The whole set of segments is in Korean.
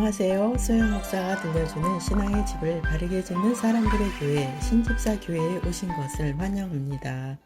안녕하세요. 소영 목사가 들려주는 신앙의 집을 바르게 짓는 사람들의 교회 신집사 교회에 오신 것을 환영합니다.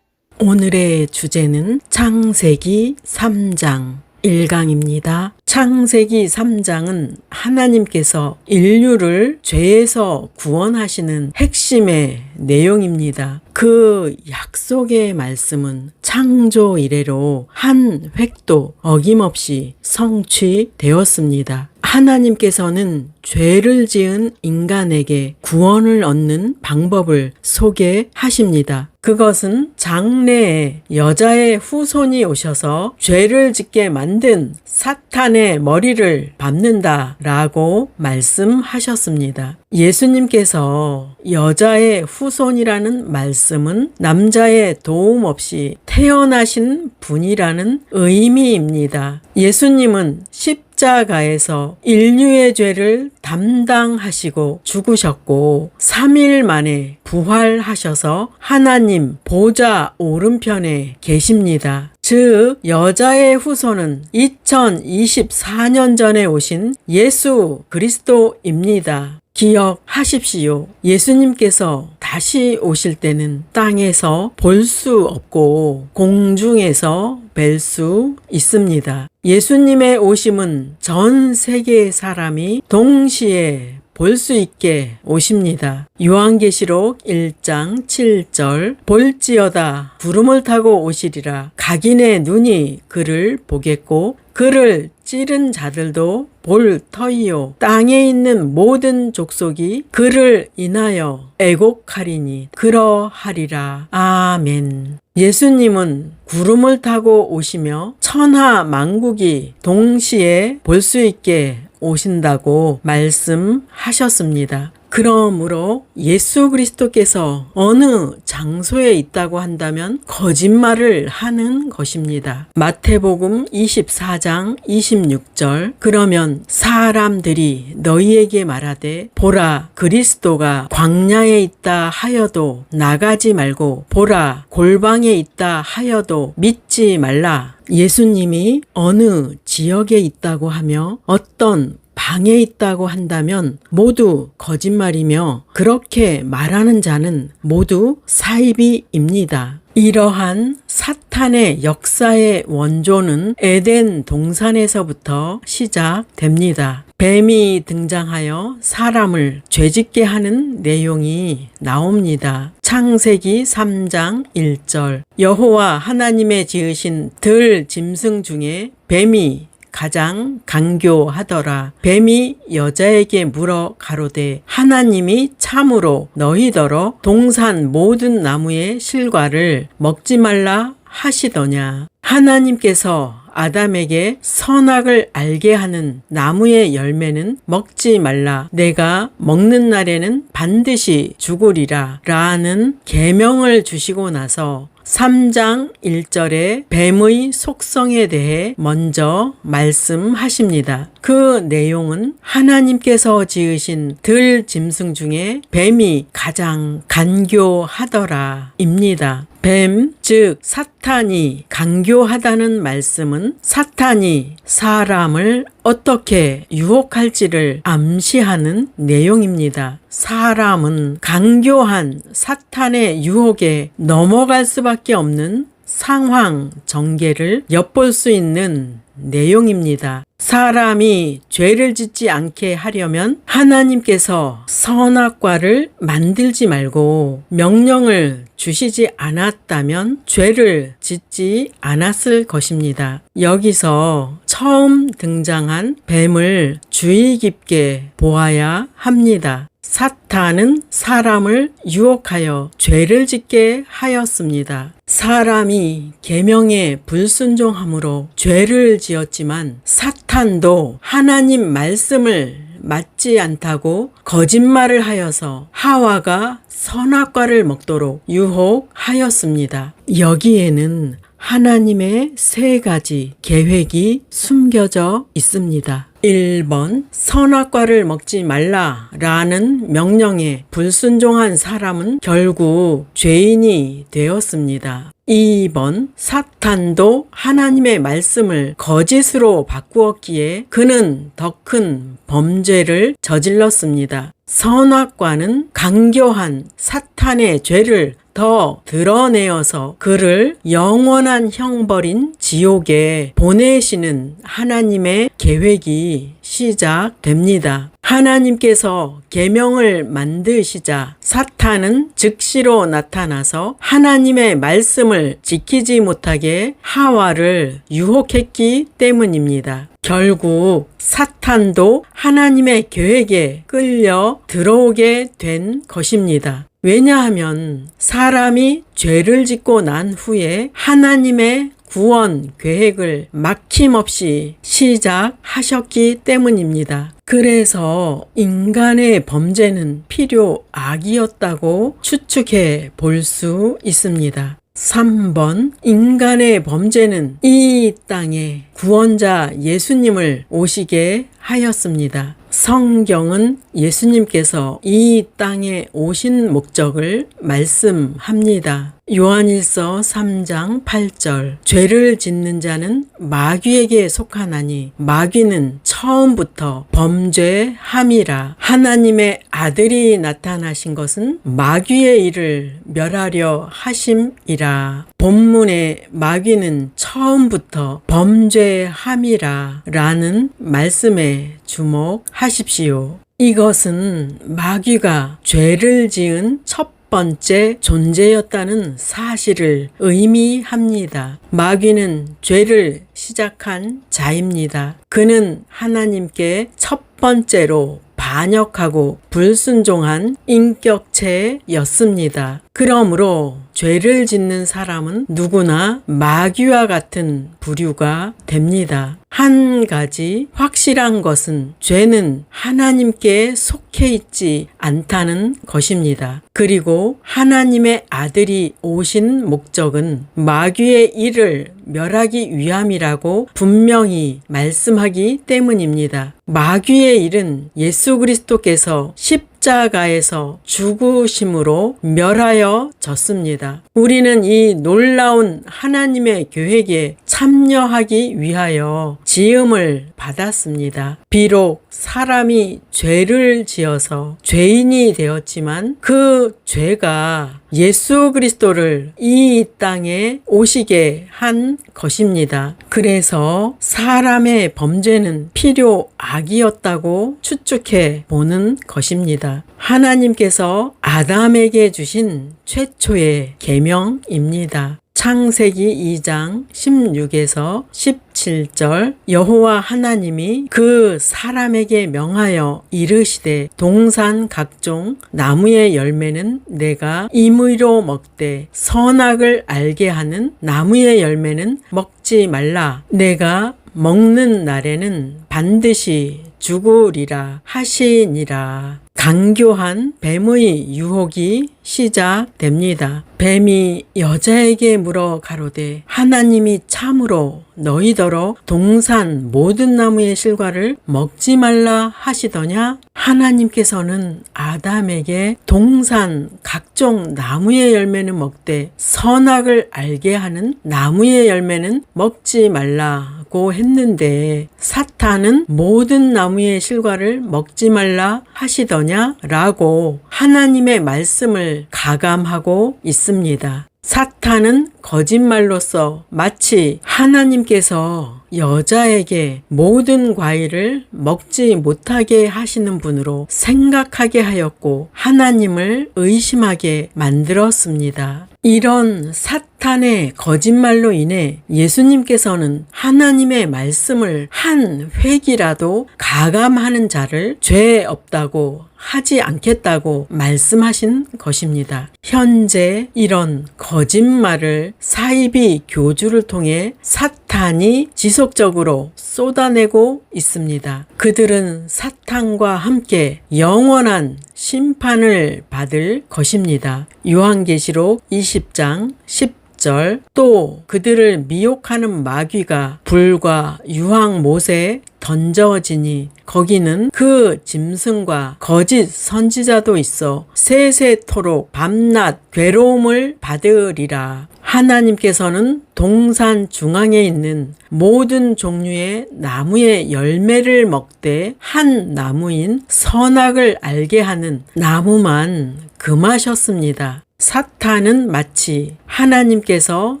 오늘의 주제는 창세기 3장 1강입니다. 창세기 3장은 하나님께서 인류를 죄에서 구원하시는 핵심의 내용입니다. 그 약속의 말씀은 창조 이래로 한 획도 어김없이 성취되었습니다. 하나님께서는 죄를 지은 인간에게 구원을 얻는 방법을 소개하십니다. 그것은 장래에 여자의 후손이 오셔서 죄를 짓게 만든 사탄의 머리를 밟는다라고 말씀하셨습니다. 예수님께서 여자의 후손이라는 말씀은 남자의 도움 없이 태어나신 분이라는 의미입니다. 예수님은 십자가에서 인류의 죄를 담당하시고 죽으셨고 3일 만에 부활하셔서 하나님 보좌 오른편에 계십니다. 즉 여자의 후손은 2024년 전에 오신 예수 그리스도입니다. 기억하십시오. 예수님께서 다시 오실 때는 땅에서 볼 수 없고 공중에서 뵐 수 있습니다. 예수님의 오심은 전 세계의 사람이 동시에 볼 수 있게 오십니다. 요한계시록 1장 7절 볼지어다 구름을 타고 오시리라 각인의 눈이 그를 보겠고 그를 찌른 자들도 볼 터이요 땅에 있는 모든 족속이 그를 인하여 애곡하리니 그러하리라. 아멘. 예수님은 구름을 타고 오시며 천하 만국이 동시에 볼 수 있게 오신다고 말씀하셨습니다. 그러므로 예수 그리스도께서 어느 장소에 있다고 한다면 거짓말을 하는 것입니다. 마태복음 24장 26절 그러면 사람들이 너희에게 말하되 보라 그리스도가 광야에 있다 하여도 나가지 말고 보라 골방에 있다 하여도 믿지 말라. 예수님이 어느 지역에 있다고 하며 어떤 방에 있다고 한다면 모두 거짓말이며 그렇게 말하는 자는 모두 사이비입니다. 이러한 사탄의 역사의 원조는 에덴 동산에서부터 시작됩니다. 뱀이 등장하여 사람을 죄짓게 하는 내용이 나옵니다. 창세기 3장 1절 여호와 하나님의 지으신 들 짐승 중에 뱀이 가장 간교하더라. 뱀이 여자에게 물어 가로되 하나님이 참으로 너희더러 동산 모든 나무의 실과를 먹지 말라 하시더냐. 하나님께서 아담에게 선악을 알게 하는 나무의 열매는 먹지 말라. 내가 먹는 날에는 반드시 죽으리라. 라는 계명을 주시고 나서 3장 1절에 뱀의 속성에 대해 먼저 말씀하십니다. 그 내용은 하나님께서 지으신 들 짐승 중에 뱀이 가장 간교하더라 입니다. 뱀, 즉 사탄이 간교하다는 말씀은 사탄이 사람을 어떻게 유혹할지를 암시하는 내용입니다. 사람은 간교한 사탄의 유혹에 넘어갈 수밖에 없는 상황 전개를 엿볼 수 있는 내용입니다. 사람이 죄를 짓지 않게 하려면 하나님께서 선악과를 만들지 말고 명령을 주시지 않았다면 죄를 짓지 않았을 것입니다. 여기서 처음 등장한 뱀을 주의 깊게 보아야 합니다. 사탄은 사람을 유혹하여 죄를 짓게 하였습니다. 사람이 계명에 불순종함으로 죄를 지었지만 사탄도 하나님 말씀을 맞지 않다고 거짓말을 하여서 하와가 선악과를 먹도록 유혹하였습니다. 여기에는 하나님의 세 가지 계획이 숨겨져 있습니다. 1번 선악과를 먹지 말라라는 명령에 불순종한 사람은 결국 죄인이 되었습니다. 2번 사탄도 하나님의 말씀을 거짓으로 바꾸었기에 그는 더 큰 범죄를 저질렀습니다. 선악과는 강교한 사탄의 죄를 더 드러내어서 그를 영원한 형벌인 지옥에 보내시는 하나님의 계획이 시작됩니다. 하나님께서 계명을 만드시자 사탄은 즉시로 나타나서 하나님의 말씀을 지키지 못하게 하와를 유혹했기 때문입니다. 결국 사탄도 하나님의 계획에 끌려 들어오게 된 것입니다. 왜냐하면 사람이 죄를 짓고 난 후에 하나님의 구원 계획을 막힘없이 시작하셨기 때문입니다. 그래서 인간의 범죄는 필요악이었다고 추측해 볼 수 있습니다. 3번, 인간의 범죄는 이 땅에 구원자 예수님을 오시게 하였습니다. 성경은 예수님께서 이 땅에 오신 목적을 말씀합니다. 요한일서 3장 8절, 죄를 짓는 자는 마귀에게 속하나니 마귀는 처음부터 범죄함이라. 하나님의 아들이 나타나신 것은 마귀의 일을 멸하려 하심이라. 본문의 마귀는 처음부터 범죄함이라 라는 말씀에 주목하십시오. 이것은 마귀가 죄를 지은 첫 번째 존재였다는 사실을 의미합니다. 마귀는 죄를 시작한 자입니다. 그는 하나님께 첫 번째로 반역하고 불순종한 인격체였습니다. 그러므로 죄를 짓는 사람은 누구나 마귀와 같은 부류가 됩니다. 한 가지 확실한 것은 죄는 하나님께 속해 있지 않다는 것입니다. 그리고 하나님의 아들이 오신 목적은 마귀의 일을 멸하기 위함이라고 분명히 말씀하기 때문입니다. 마귀의 일은 예수 그리스도께서 십자가에서 죽으심으로 멸하여졌습니다. 우리는 이 놀라운 하나님의 계획에 참여하기 위하여 지음을 받았습니다. 비록 사람이 죄를 지어서 죄인이 되었지만 그 죄가 예수 그리스도를 이 땅에 오시게 한 것입니다. 그래서 사람의 범죄는 필요악이었다고 추측해 보는 것입니다. 하나님께서 아담에게 주신 최초의 계명입니다. 창세기 2장 16에서 17절, 여호와 하나님이 그 사람에게 명하여 이르시되 동산 각종 나무의 열매는 내가 임의로 먹되 선악을 알게 하는 나무의 열매는 먹지 말라. 내가 먹는 날에는 반드시 죽으리라 하시니라. 강교한 뱀의 유혹이 시작됩니다. 뱀이 여자에게 물어 가로되 하나님이 참으로 너희더러 동산 모든 나무의 실과를 먹지 말라 하시더냐? 하나님께서는 아담에게 동산 각종 나무의 열매는 먹되 선악을 알게 하는 나무의 열매는 먹지 말라고 했는데 사탄은 모든 나무의 실과를 먹지 말라 하시더냐? 라고 하나님의 말씀을 가감하고 있습니다. 사탄은 거짓말로써 마치 하나님께서 여자에게 모든 과일을 먹지 못하게 하시는 분으로 생각하게 하였고 하나님을 의심하게 만들었습니다. 이런 사탄의 거짓말로 인해 예수님께서는 하나님의 말씀을 한 획이라도 가감하는 자를 죄 없다고 하지 않겠다고 말씀하신 것입니다. 현재 이런 거짓말을 사이비 교주를 통해 사탄이 지속적으로 쏟아내고 있습니다. 그들은 사탄과 함께 영원한 심판을 받을 것입니다. 요한계시록 20장 10절, 또 그들을 미혹하는 마귀가 불과 유황못에 던져지니 거기는 그 짐승과 거짓 선지자도 있어 세세토록 밤낮 괴로움을 받으리라. 하나님께서는 동산 중앙에 있는 모든 종류의 나무의 열매를 먹되 한 나무인 선악을 알게 하는 나무만 금하셨습니다. 사탄은 마치 하나님께서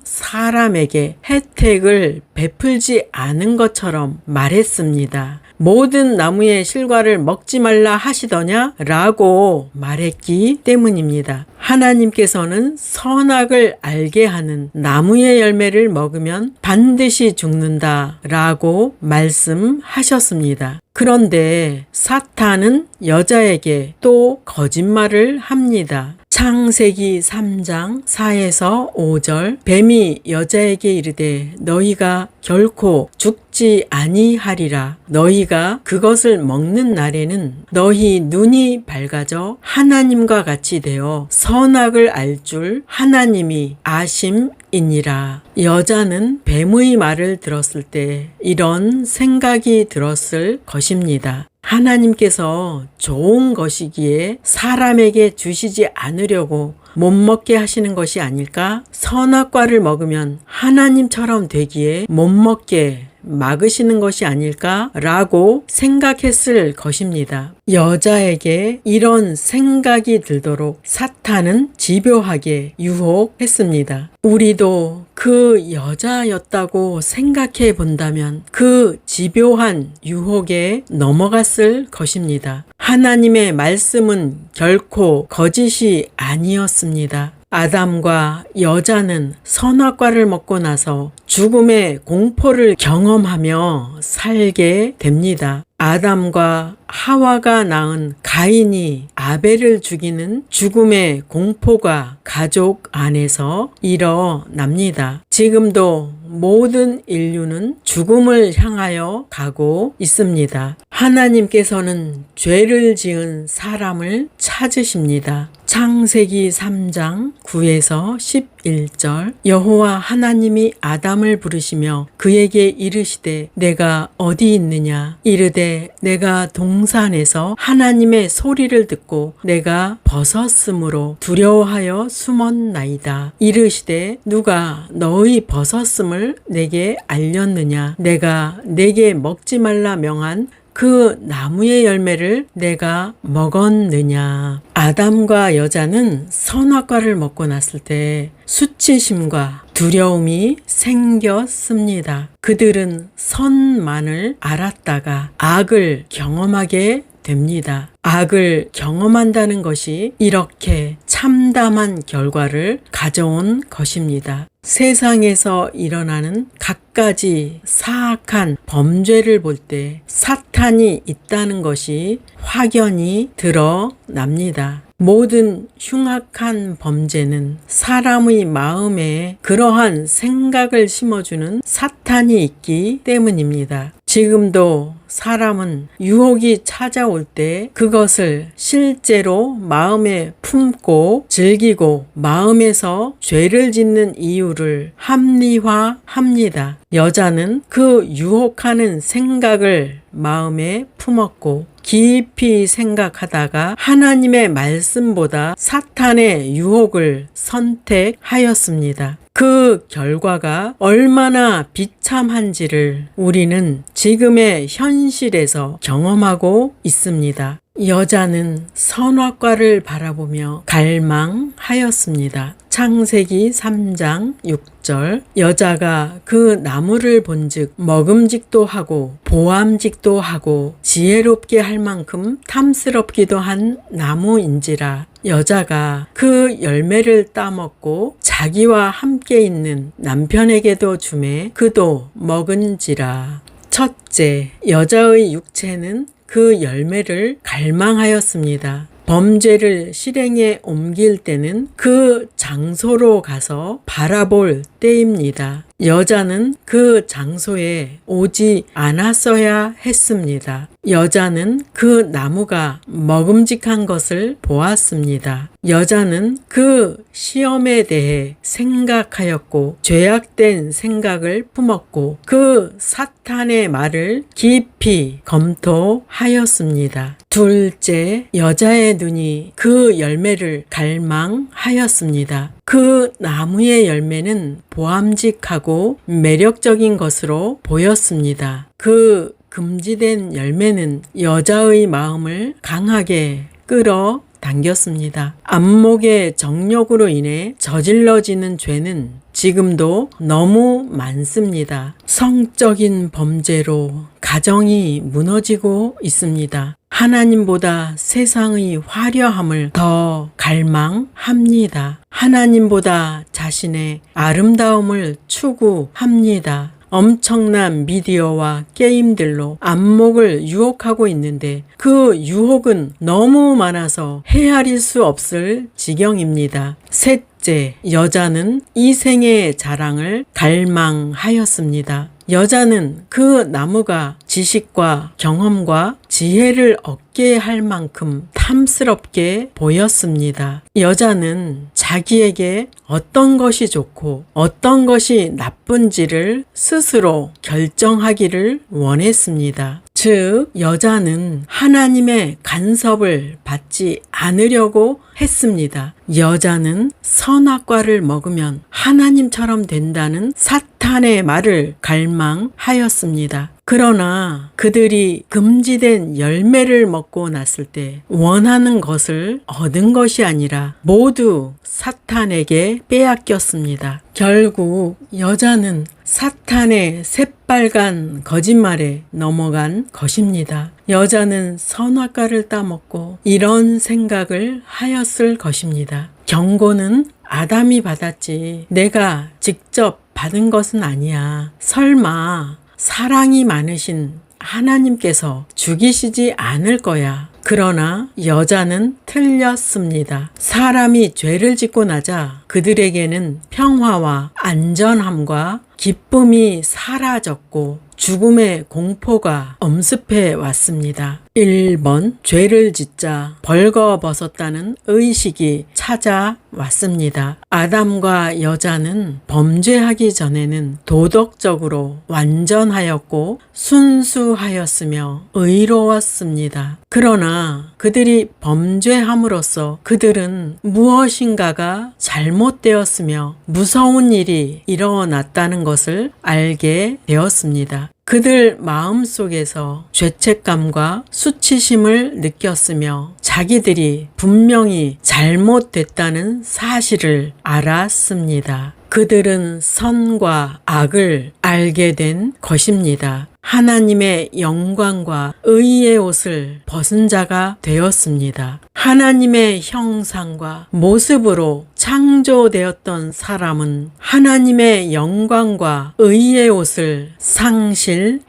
사람에게 혜택을 베풀지 않은 것처럼 말했습니다. 모든 나무의 실과를 먹지 말라 하시더냐? 라고 말했기 때문입니다. 하나님께서는 선악을 알게 하는 나무의 열매를 먹으면 반드시 죽는다 라고 말씀하셨습니다. 그런데 사탄은 여자에게 또 거짓말을 합니다. 창세기 3장 4에서 5절 뱀이 여자에게 이르되 너희가 결코 죽지 아니하리라. 너희가 그것을 먹는 날에는 너희 눈이 밝아져 하나님과 같이 되어 선악을 알 줄 하나님이 아심이니라. 여자는 뱀의 말을 들었을 때 이런 생각이 들었을 것입니다. 하나님께서 좋은 것이기에 사람에게 주시지 않으려고 못 먹게 하시는 것이 아닐까? 선악과를 먹으면 하나님처럼 되기에 못 먹게 막으시는 것이 아닐까라고 생각했을 것입니다. 여자에게 이런 생각이 들도록 사탄은 집요하게 유혹했습니다. 우리도 그 여자였다고 생각해 본다면 그 집요한 유혹에 넘어갔을 것입니다. 하나님의 말씀은 결코 거짓이 아니었습니다. 아담과 여자는 선악과를 먹고 나서 죽음의 공포를 경험하며 살게 됩니다. 아담과 하와가 낳은 가인이 아벨을 죽이는 죽음의 공포가 가족 안에서 일어납니다. 지금도 모든 인류는 죽음을 향하여 가고 있습니다. 하나님께서는 죄를 지은 사람을 찾으십니다. 창세기 3장 9에서 11절 여호와 하나님이 아담을 부르시며 그에게 이르시되 내가 어디 있느냐 이르되 내가 동산에서 하나님의 소리를 듣고 내가 벗었으므로 두려워하여 숨었나이다. 이르시되 누가 너의 벗었음을 내게 알렸느냐 내가 내게 먹지 말라 명한 그 나무의 열매를 내가 먹었느냐. 아담과 여자는 선악과를 먹고 났을 때 수치심과 두려움이 생겼습니다. 그들은 선만을 알았다가 악을 경험하게 됩니다. 악을 경험한다는 것이 이렇게 참담한 결과를 가져온 것입니다. 세상에서 일어나는 갖가지 사악한 범죄를 볼 때 사탄이 있다는 것이 확연히 드러납니다. 모든 흉악한 범죄는 사람의 마음에 그러한 생각을 심어주는 사탄이 있기 때문입니다. 지금도 사람은 유혹이 찾아올 때 그것을 실제로 마음에 품고 즐기고 마음에서 죄를 짓는 이유를 합리화합니다. 여자는 그 유혹하는 생각을 마음에 품었고 깊이 생각하다가 하나님의 말씀보다 사탄의 유혹을 선택하였습니다. 그 결과가 얼마나 비참한지를 우리는 지금의 현실에서 경험하고 있습니다. 여자는 선악과를 바라보며 갈망하였습니다. 창세기 3장 6절 여자가 그 나무를 본즉 먹음직도 하고 보암직도 하고 지혜롭게 할 만큼 탐스럽기도 한 나무인지라. 여자가 그 열매를 따먹고 자기와 함께 있는 남편에게도 주매 그도 먹은지라. 첫째, 여자의 육체는 그 열매를 갈망하였습니다. 범죄를 실행에 옮길 때는 그 장소로 가서 바라볼 때입니다. 여자는 그 장소에 오지 않았어야 했습니다. 여자는 그 나무가 먹음직한 것을 보았습니다. 여자는 그 시험에 대해 생각하였고 죄악된 생각을 품었고 그 사탄의 말을 깊이 검토하였습니다. 둘째, 여자의 눈이 그 열매를 갈망하였습니다. 그 나무의 열매는 보암직하고 매력적인 것으로 보였습니다. 그 금지된 열매는 여자의 마음을 강하게 끌어 당겼습니다. 안목의 정욕으로 인해 저질러지는 죄는 지금도 너무 많습니다. 성적인 범죄로 가정이 무너지고 있습니다. 하나님보다 세상의 화려함을 더 갈망합니다. 하나님보다 자신의 아름다움을 추구합니다. 엄청난 미디어와 게임들로 안목을 유혹하고 있는데 그 유혹은 너무 많아서 헤아릴 수 없을 지경입니다. 셋째, 여자는 이생의 자랑을 갈망하였습니다. 여자는 그 나무가 지식과 경험과 지혜를 얻게 할 만큼 탐스럽게 보였습니다. 여자는 자기에게 어떤 것이 좋고 어떤 것이 나쁜지를 스스로 결정하기를 원했습니다. 즉, 여자는 하나님의 간섭을 받지 않으려고 했습니다. 여자는 선악과를 먹으면 하나님처럼 된다는 사탄의 말을 갈망하였습니다. 그러나 그들이 금지된 열매를 먹고 났을 때 원하는 것을 얻은 것이 아니라 모두 사탄에게 빼앗겼습니다. 결국 여자는 사탄의 새빨간 거짓말에 넘어간 것입니다. 여자는 선악과를 따먹고 이런 생각을 하였을 것입니다. 경고는 아담이 받았지 내가 직접 받은 것은 아니야. 설마 사랑이 많으신 하나님께서 죽이시지 않을 거야. 그러나 여자는 틀렸습니다. 사람이 죄를 짓고 나자 그들에게는 평화와 안전함과 기쁨이 사라졌고 죽음의 공포가 엄습해 왔습니다. 1번, 죄를 짓자 벌거벗었다는 의식이 찾아왔습니다. 아담과 여자는 범죄하기 전에는 도덕적으로 완전하였고 순수하였으며 의로웠습니다. 그러나 그들이 범죄함으로써 그들은 무엇인가가 잘못되었으며 무서운 일이 일어났다는 것을 알게 되었습니다. 그들 마음속에서 죄책감과 수치심을 느꼈으며 자기들이 분명히 잘못됐다는 사실을 알았습니다. 그들은 선과 악을 알게 된 것입니다. 하나님의 영광과 의의 옷을 벗은 자가 되었습니다. 하나님의 형상과 모습으로 창조되었던 사람은 하나님의 영광과 의의 옷을 상실했습니다.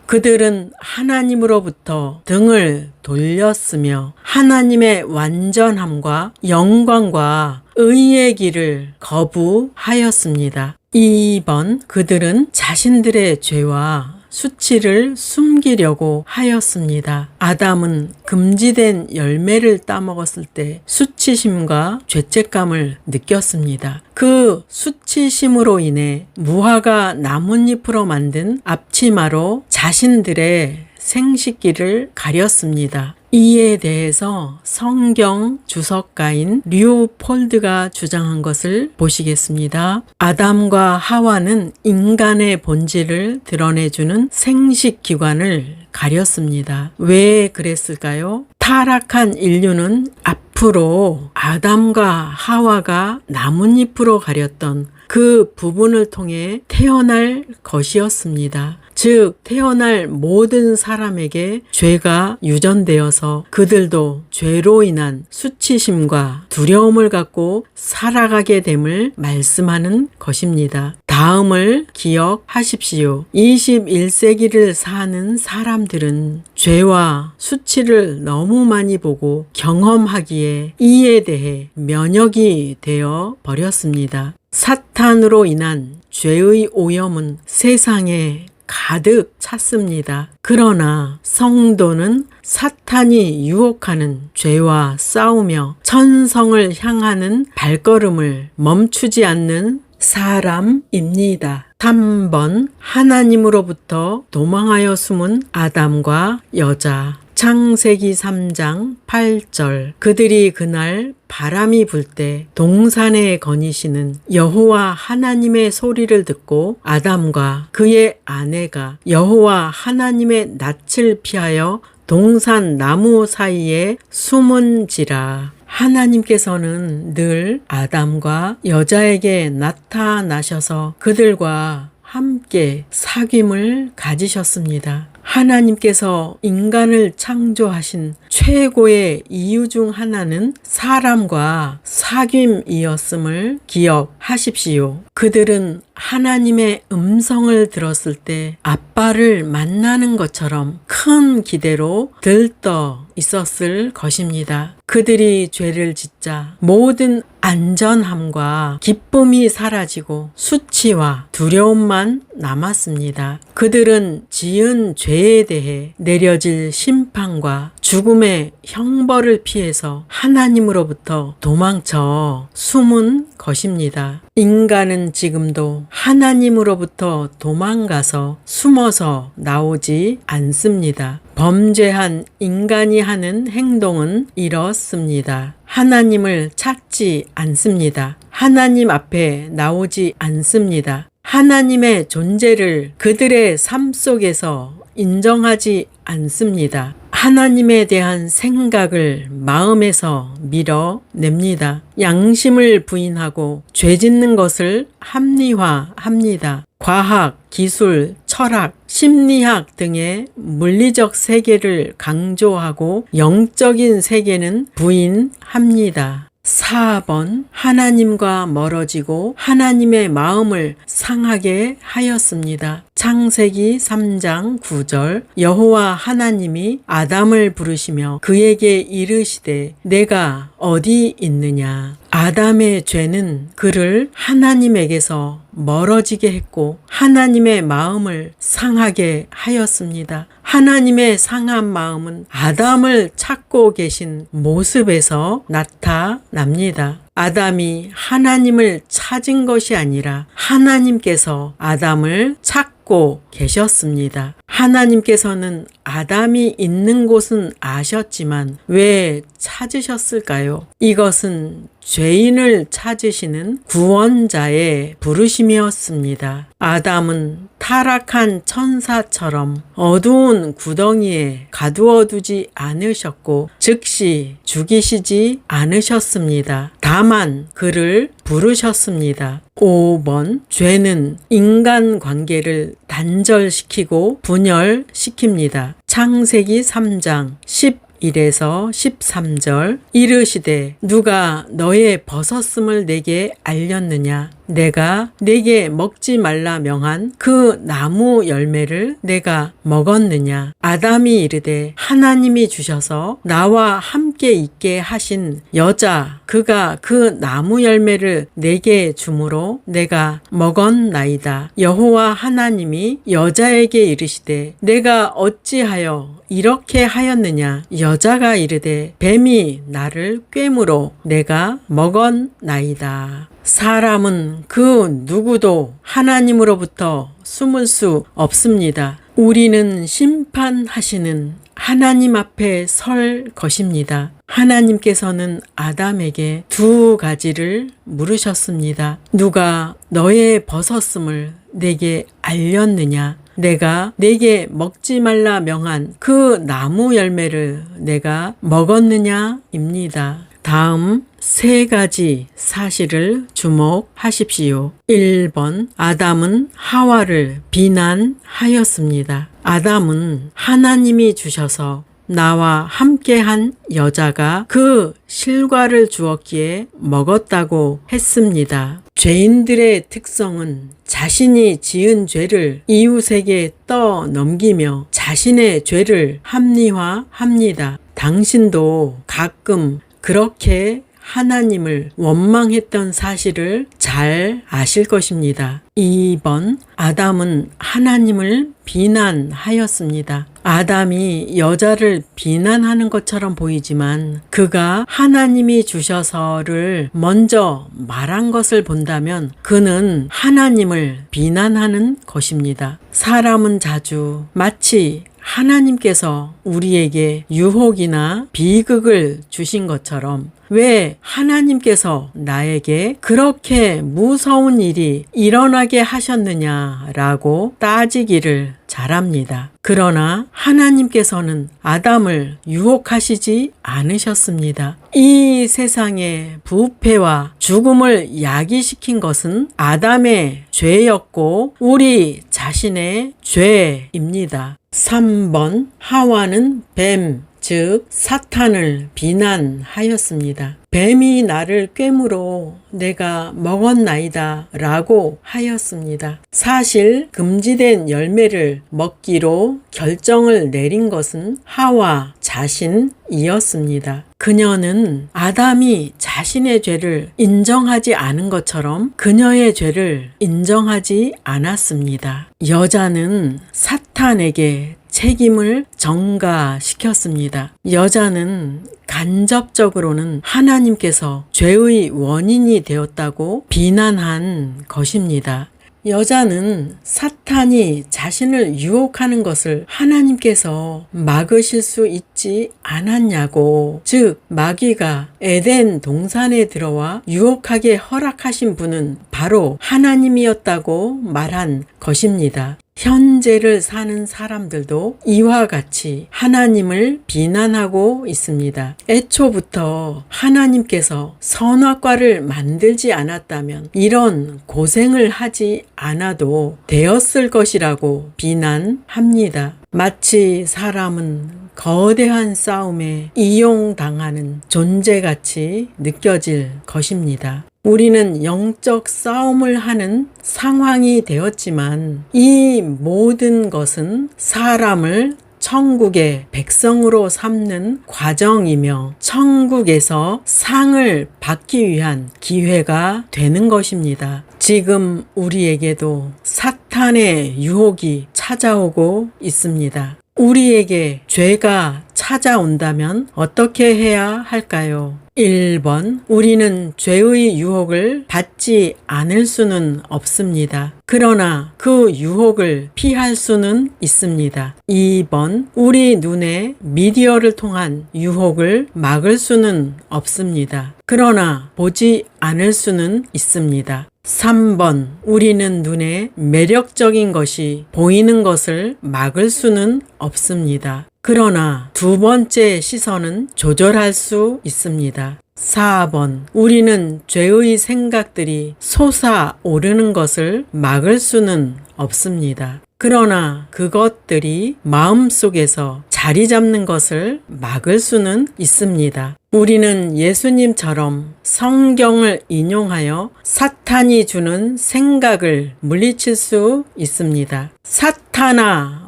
그들은 하나님으로부터 등을 돌렸으며 하나님의 완전함과 영광과 의의 길을 거부하였습니다. 2번, 그들은 자신들의 죄와 수치를 숨기려고 하였습니다. 아담은 금지된 열매를 따먹었을 때 수치심과 죄책감을 느꼈습니다. 그 수치심으로 인해 무화과 나뭇잎으로 만든 앞치마로 자신들의 생식기를 가렸습니다. 이에 대해서 성경 주석가인 류폴드가 주장한 것을 보시겠습니다. 아담과 하와는 인간의 본질을 드러내주는 생식기관을 가렸습니다. 왜 그랬을까요? 타락한 인류는 앞으로 아담과 하와가 나뭇잎으로 가렸던 그 부분을 통해 태어날 것이었습니다. 즉 태어날 모든 사람에게 죄가 유전되어서 그들도 죄로 인한 수치심과 두려움을 갖고 살아가게 됨을 말씀하는 것입니다. 다음을 기억하십시오. 21세기를 사는 사람들은 죄와 수치를 너무 많이 보고 경험하기에 이에 대해 면역이 되어 버렸습니다. 사탄으로 인한 죄의 오염은 세상에 가득 찼습니다. 그러나 성도는 사탄이 유혹하는 죄와 싸우며 천성을 향하는 발걸음을 멈추지 않는 사람입니다. 3번, 하나님으로부터 도망하여 숨은 아담과 여자. 창세기 3장 8절 그들이 그날 바람이 불 때 동산에 거니시는 여호와 하나님의 소리를 듣고 아담과 그의 아내가 여호와 하나님의 낯을 피하여 동산 나무 사이에 숨은지라. 하나님께서는 늘 아담과 여자에게 나타나셔서 그들과 함께 사귐을 가지셨습니다. 하나님께서 인간을 창조하신 최고의 이유 중 하나는 사람과 사귐이었음을 기억하십시오. 그들은 하나님의 음성을 들었을 때 아빠를 만나는 것처럼 큰 기대로 들떠 있었을 것입니다. 그들이 죄를 짓자 모든 안전함과 기쁨이 사라지고 수치와 두려움만 남았습니다. 그들은 지은 죄에 대해 내려질 심판과 죽음의 형벌을 피해서 하나님으로부터 도망쳐 숨은 것입니다. 인간은 지금도 하나님으로부터 도망가서 숨어서 나오지 않습니다. 범죄한 인간이 하는 행동은 이렇습니다. 하나님을 찾지 않습니다. 하나님 앞에 나오지 않습니다. 하나님의 존재를 그들의 삶 속에서 인정하지 않습니다. 하나님에 대한 생각을 마음에서 밀어냅니다. 양심을 부인하고 죄 짓는 것을 합리화합니다. 과학, 기술, 철학, 심리학 등의 물리적 세계를 강조하고 영적인 세계는 부인합니다. 4번 하나님과 멀어지고 하나님의 마음을 상하게 하였습니다. 창세기 3장 9절 여호와 하나님이 아담을 부르시며 그에게 이르시되 내가 어디 있느냐. 아담의 죄는 그를 하나님에게서 멀어지게 했고 하나님의 마음을 상하게 하였습니다. 하나님의 상한 마음은 아담을 찾고 계신 모습에서 나타납니다. 아담이 하나님을 찾은 것이 아니라 하나님께서 아담을 찾고 계셨습니다. 하나님께서는 아담이 있는 곳은 아셨지만 왜 찾으셨을까요? 이것은 죄인을 찾으시는 구원자의 부르심이었습니다. 아담은 타락한 천사처럼 어두운 구덩이에 가두어두지 않으셨고 즉시 죽이시지 않으셨습니다. 다만 그를 부르셨습니다. 5번 죄는 인간관계를 단절시키고 분열시킵니다. 창세기 3장 11에서 13절 이르시되 누가 너의 벗었음을 내게 알렸느냐. 내가 내게 먹지 말라 명한 그 나무 열매를 내가 먹었느냐. 아담이 이르되 하나님이 주셔서 나와 함께 있게 하신 여자 그가 그 나무 열매를 내게 주므로 내가 먹었나이다. 여호와 하나님이 여자에게 이르시되 내가 어찌하여 이렇게 하였느냐. 여자가 이르되 뱀이 나를 꿰므로 내가 먹었나이다. 사람은 그 누구도 하나님으로부터 숨을 수 없습니다. 우리는 심판하시는 하나님 앞에 설 것입니다. 하나님께서는 아담에게 두 가지를 물으셨습니다. 누가 너의 벗었음을 내게 알렸느냐. 내가 내게 먹지 말라 명한 그 나무 열매를 내가 먹었느냐입니다. 다음 세 가지 사실을 주목하십시오. 1번 아담은 하와를 비난하였습니다. 아담은 하나님이 주셔서 나와 함께한 여자가 그 실과를 주었기에 먹었다고 했습니다. 죄인들의 특성은 자신이 지은 죄를 이웃에게 떠넘기며 자신의 죄를 합리화합니다. 당신도 가끔 그렇게 하나님을 원망했던 사실을 잘 아실 것입니다. 2번 아담은 하나님을 비난하였습니다. 아담이 여자를 비난하는 것처럼 보이지만 그가 하나님이 주셔서를 먼저 말한 것을 본다면 그는 하나님을 비난하는 것입니다. 사람은 자주 마치 하나님께서 우리에게 유혹이나 비극을 주신 것처럼 왜 하나님께서 나에게 그렇게 무서운 일이 일어나게 하셨느냐라고 따지기를 잘합니다. 그러나 하나님께서는 아담을 유혹하시지 않으셨습니다. 이 세상의 부패와 죽음을 야기시킨 것은 아담의 죄였고 우리 자신의 죄입니다. 3번 하와는 뱀, 즉 사탄을 비난하였습니다. 뱀이 나를 꿰물어 내가 먹었나이다 라고 하였습니다. 사실 금지된 열매를 먹기로 결정을 내린 것은 하와 자신이었습니다. 그녀는 아담이 자신의 죄를 인정하지 않은 것처럼 그녀의 죄를 인정하지 않았습니다. 여자는 사탄에게 책임을 전가시켰습니다. 여자는 간접적으로는 하나님께서 죄의 원인이 되었다고 비난한 것입니다. 여자는 사탄이 자신을 유혹하는 것을 하나님께서 막으실 수 있지 않았냐고, 즉 마귀가 에덴 동산에 들어와 유혹하게 허락하신 분은 바로 하나님이었다고 말한 것입니다. 현재를 사는 사람들도 이와 같이 하나님을 비난하고 있습니다. 애초부터 하나님께서 선악과를 만들지 않았다면 이런 고생을 하지 않아도 되었을 것이라고 비난합니다. 마치 사람은 거대한 싸움에 이용당하는 존재같이 느껴질 것입니다. 우리는 영적 싸움을 하는 상황이 되었지만 이 모든 것은 사람을 천국의 백성으로 삼는 과정이며 천국에서 상을 받기 위한 기회가 되는 것입니다. 지금 우리에게도 사탄의 유혹이 찾아오고 있습니다. 우리에게 죄가 찾아온다면 어떻게 해야 할까요? 1번, 우리는 죄의 유혹을 받지 않을 수는 없습니다. 그러나 그 유혹을 피할 수는 있습니다. 2번, 우리 눈에 미디어를 통한 유혹을 막을 수는 없습니다. 그러나 보지 않을 수는 있습니다. 3번, 우리는 눈에 매력적인 것이 보이는 것을 막을 수는 없습니다. 그러나 두 번째 시선은 조절할 수 있습니다. 4번, 우리는 죄의 생각들이 솟아오르는 것을 막을 수는 없습니다. 그러나 그것들이 마음속에서 자리 잡는 것을 막을 수는 있습니다. 우리는 예수님처럼 성경을 인용하여 사탄이 주는 생각을 물리칠 수 있습니다. 사탄아,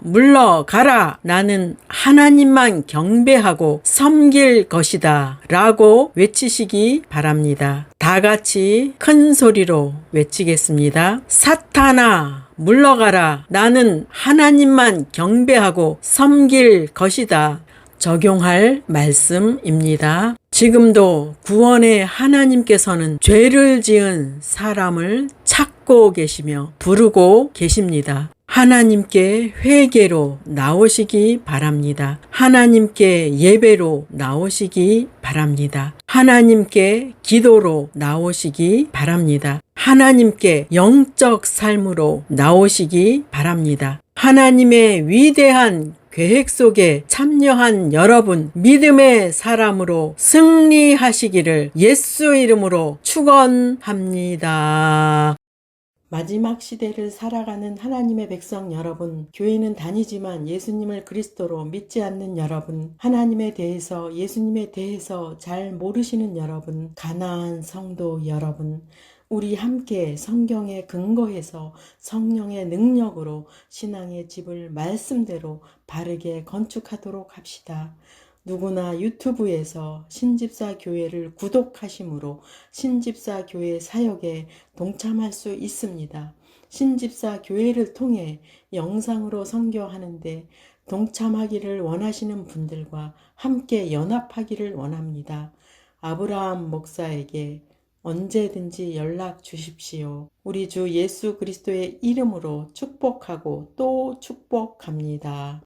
물러가라! 나는 하나님만 경배하고 섬길 것이다 라고 외치시기 바랍니다. 다 같이 큰 소리로 외치겠습니다. 사탄아, 물러가라! 나는 하나님만 경배하고 섬길 것이다. 적용할 말씀입니다. 지금도 구원의 하나님께서는 죄를 지은 사람을 찾고 계시며 부르고 계십니다. 하나님께 회개로 나오시기 바랍니다. 하나님께 예배로 나오시기 바랍니다. 하나님께 기도로 나오시기 바랍니다. 하나님께 영적 삶으로 나오시기 바랍니다. 하나님의 위대한 계획 속에 참여한 여러분, 믿음의 사람으로 승리하시기를 예수 이름으로 축원합니다. 마지막 시대를 살아가는 하나님의 백성 여러분, 교회는 다니지만 예수님을 그리스도로 믿지 않는 여러분, 하나님에 대해서, 예수님에 대해서 잘 모르시는 여러분, 가나안 성도 여러분, 우리 함께 성경에 근거해서 성령의 능력으로 신앙의 집을 말씀대로 바르게 건축하도록 합시다. 누구나 유튜브에서 신집사 교회를 구독하심으로 신집사 교회 사역에 동참할 수 있습니다. 신집사 교회를 통해 영상으로 선교하는데 동참하기를 원하시는 분들과 함께 연합하기를 원합니다. 아브라함 목사에게 언제든지 연락 주십시오. 우리 주 예수 그리스도의 이름으로 축복하고 또 축복합니다.